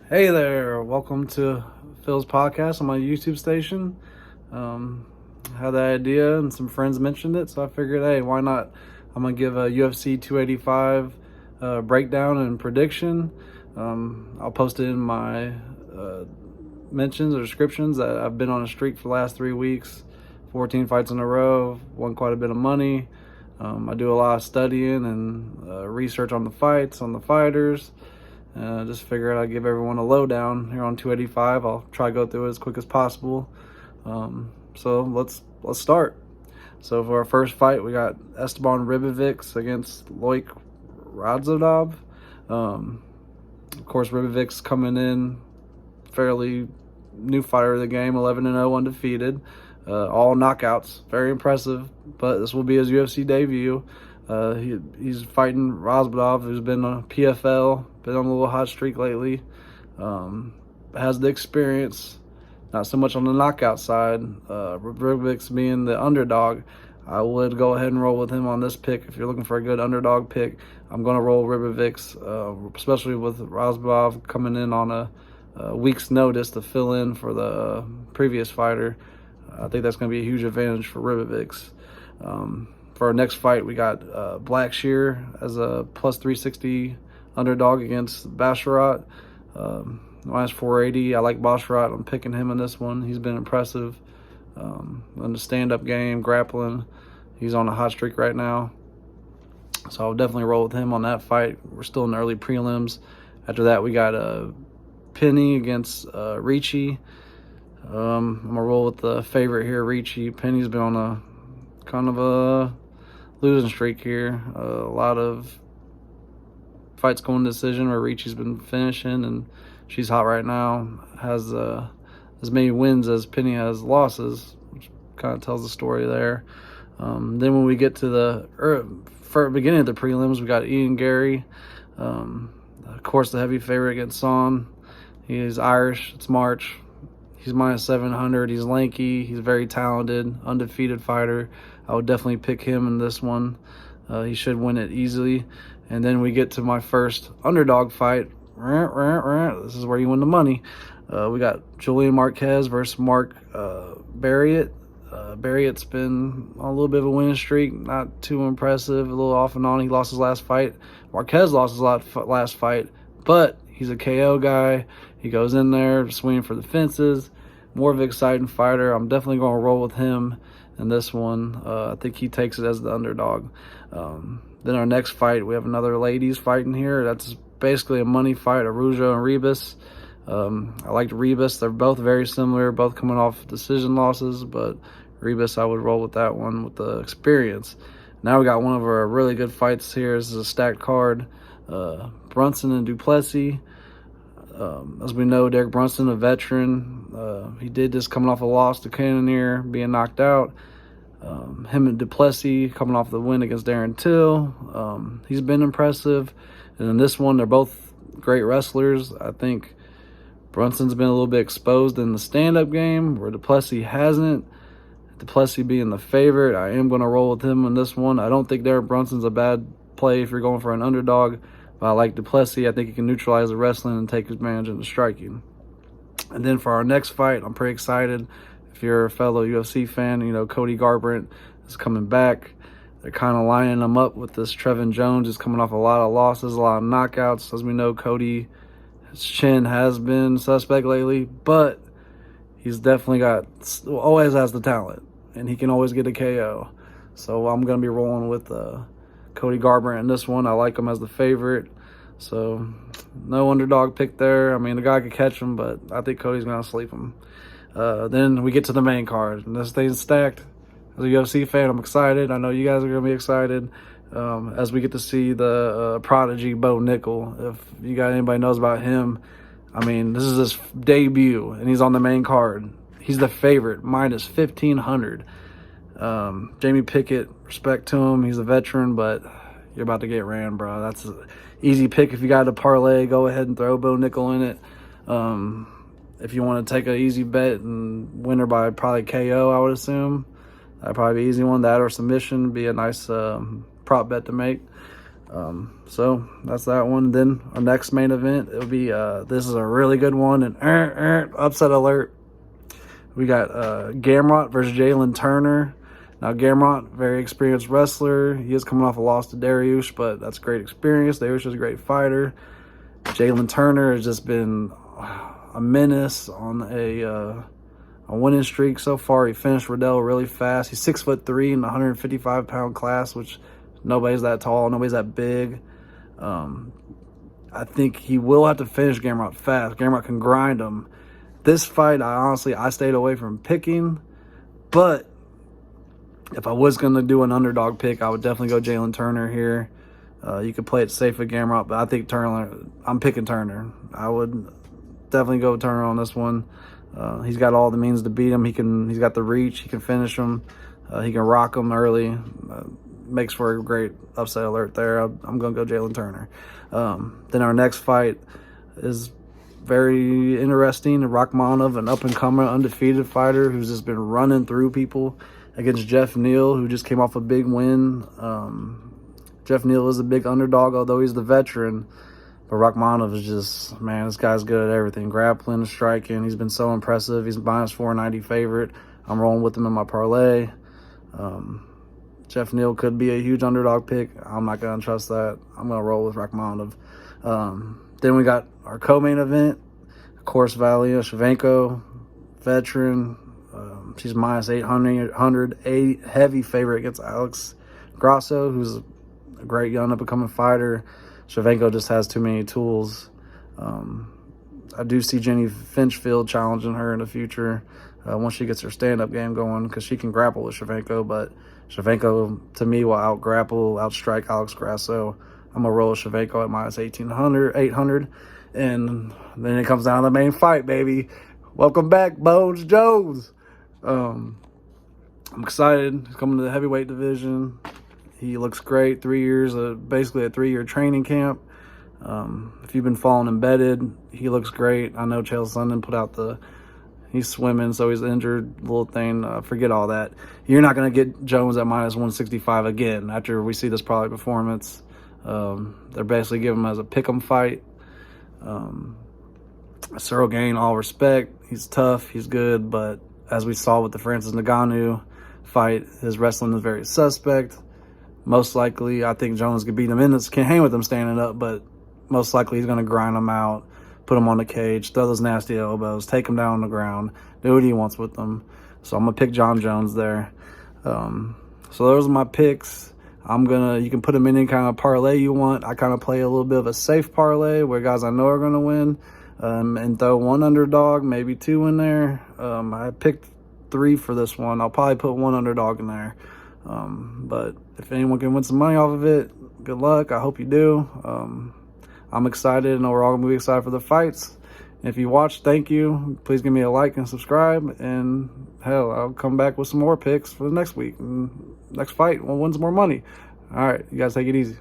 Hey there, welcome to Phil's podcast on my YouTube station. Had that idea and some friends mentioned it, so I figured, hey, why not? I'm gonna give a UFC 285 breakdown and prediction. I'll post it in my mentions or descriptions that I've been on a streak for the last 3 weeks, 14 fights in a row, won quite a bit of money. I do a lot of studying and research on the fights, on the fighters. Just figured I'd give everyone a lowdown here on 285. I'll try to go through it as quick as possible. So let's start. So for our first fight, we got Esteban Ribovics against Loik Radzodov. Of course, Ribovic's coming in fairly new fighter of the game, 11-0, undefeated, all knockouts, very impressive. But this will be his UFC debut. He's fighting Razbadov, who's been on PFL, been on a little hot streak lately. Has the experience, not so much on the knockout side. Rubik's being the underdog, I would go ahead and roll with him on this pick. If you're looking for a good underdog pick, I'm going to roll Ribovics, especially with Razbadov coming in on a week's notice to fill in for the previous fighter. I think that's going to be a huge advantage for Ribovics. For our next fight, we got Blackshear as a plus 360 underdog against Basharat. Minus 480. I like Basharat. I'm picking him in this one. He's been impressive in the stand-up game, grappling. He's on a hot streak right now. So I'll definitely roll with him on that fight. We're still in the early prelims. After that, we got Penny against Ricci. I'm going to roll with the favorite here, Ricci. Penny's been on a kind of a losing streak here. A lot of fights going to decision where Ricci's been finishing, and she's hot right now. Has as many wins as Penny has losses, which kind of tells the story there. Then when we get to the beginning of the prelims, we got Ian Gary. Of course, the heavy favorite against Son. He is Irish. It's March. He's minus 700. He's lanky. He's very talented, undefeated fighter. I would definitely pick him in this one. He should win it easily. And then we get to my first underdog fight. This is where you win the money. We got Julian Marquez versus Mark Barriott. Barriott's been on a little bit of a winning streak, not too impressive, a little off and on. He lost his last fight. Marquez lost his last fight, but he's a KO guy. He goes in there swinging for the fences. More of an exciting fighter. I'm definitely going to roll with him in this one. I think he takes it as the underdog. Then our next fight, we have another ladies fighting here. That's basically a money fight, Arujo and Rebus. I liked Rebus. They're both very similar, both coming off decision losses, but Rebus, I would roll with that one with the experience. Now we got one of our really good fights here. This is a stacked card. Brunson and Duplessis. As we know, Derek Brunson, a veteran. He did this coming off a loss to Cannonier, being knocked out. Him and Duplessis coming off the win against Darren Till. He's been impressive. And in this one, they're both great wrestlers. I think Brunson's been a little bit exposed in the stand-up game, where Duplessis hasn't. Duplessis being the favorite, I am going to roll with him in this one. I don't think Derek Brunson's a bad play if you're going for an underdog. But I like Duplessis. I think he can neutralize the wrestling and take advantage of the striking. And then for our next fight, I'm pretty excited. If you're a fellow UFC fan, you know Cody Garbrandt is coming back. They're kind of lining him up with this Trevin Jones, who's coming off a lot of losses, a lot of knockouts. As we know, Cody, his chin has been suspect lately, but he's definitely always has the talent, and he can always get a KO. So I'm going to be rolling with Cody Garbrandt in this one. I like him as the favorite. So no underdog pick there. I mean, the guy could catch him, but I think Cody's going to sleep him. Then we get to the main card, and this thing's stacked. As a UFC fan, I'm excited. I know you guys are going to be excited as we get to see the prodigy Bo Nickel. If you guys, anybody knows about him, I mean, this is his debut, and he's on the main card. He's the favorite, minus 1,500. Jamie Pickett, respect to him. He's a veteran, but you're about to get ran, bro. That's an easy pick. If you got a parlay, go ahead and throw Bo Nickel in it. If you want to take an easy bet and win her by probably KO, I would assume. That'd probably be an easy one. That or submission would be a nice prop bet to make. So that's that one. Then our next main event, it'll be this is a really good one, and upset alert. We got Gamrot versus Jalen Turner. Now Gamrot, very experienced wrestler. He is coming off a loss to Dariush, but that's great experience. Dariush is a great fighter. Jalen Turner has just been a menace on a winning streak so far. He finished Riddell really fast. He's 6'3" in the 155-pound class, which nobody's that tall, nobody's that big. I think he will have to finish Gamrot fast. Gamrot can grind him. This fight, I stayed away from picking, but if I was going to do an underdog pick, I would definitely go Jalen Turner here. You could play it safe with Gamrot, but I think I'm picking Turner. I would definitely go Turner on this one. He's got all the means to beat him. He's got the reach. He can finish him. He can rock him early. Makes for a great upset alert there. I'm going to go Jalen Turner. Then our next fight is very interesting. Rakhmonov, an up-and-comer, undefeated fighter who's just been running through people, against Jeff Neal, who just came off a big win. Jeff Neal is a big underdog, although he's the veteran. But Rakhmonov is just, man, this guy's good at everything. Grappling, striking. He's been so impressive. He's minus 490 favorite. I'm rolling with him in my parlay. Jeff Neal could be a huge underdog pick. I'm not going to trust that. I'm going to roll with Rakhmonov. Then we got our co-main event. Of course, Valia Shevchenko, veteran. She's minus 800, a heavy favorite against Alex Grasso, who's a great young up-and-coming fighter. Shevchenko just has too many tools. I do see Jenny Finchfield challenging her in the future once she gets her stand-up game going, because she can grapple with Shevchenko, but Shevchenko, to me, will out-grapple, out-strike Alex Grasso. I'm going to roll with Shevchenko at minus 800. And then it comes down to the main fight, baby. Welcome back, Bones Jones. I'm excited. He's coming to the heavyweight division. He looks great. 3 years, basically a 3-year training camp. If you've been following Embedded, he looks great. I know Chael Sonnen put out he's swimming, so he's injured, little thing. Forget all that. You're not going to get Jones at minus 165 again after we see this product performance. They're basically giving him as a pick'em fight. Cyril Gane, all respect. He's tough. He's good, but as we saw with the Francis Ngannou fight, his wrestling is very suspect. Most likely, I think Jones could beat him in this, can hang with him standing up, but most likely he's going to grind him out, put him on the cage, throw those nasty elbows, take him down on the ground, do what he wants with them. So I'm going to pick John Jones there. So those are my picks. You can put them in any kind of parlay you want. I kind of play a little bit of a safe parlay where guys I know are going to win, and throw one underdog, maybe two in there. I picked 3 for this one. I'll probably put one underdog in there. But if anyone can win some money off of it, good luck. I hope you do. I'm excited, and we're all going to be excited for the fights. And if you watch, thank you. Please give me a like and subscribe. And hell, I'll come back with some more picks for the next week. And next fight, we'll win some more money. All right, you guys take it easy.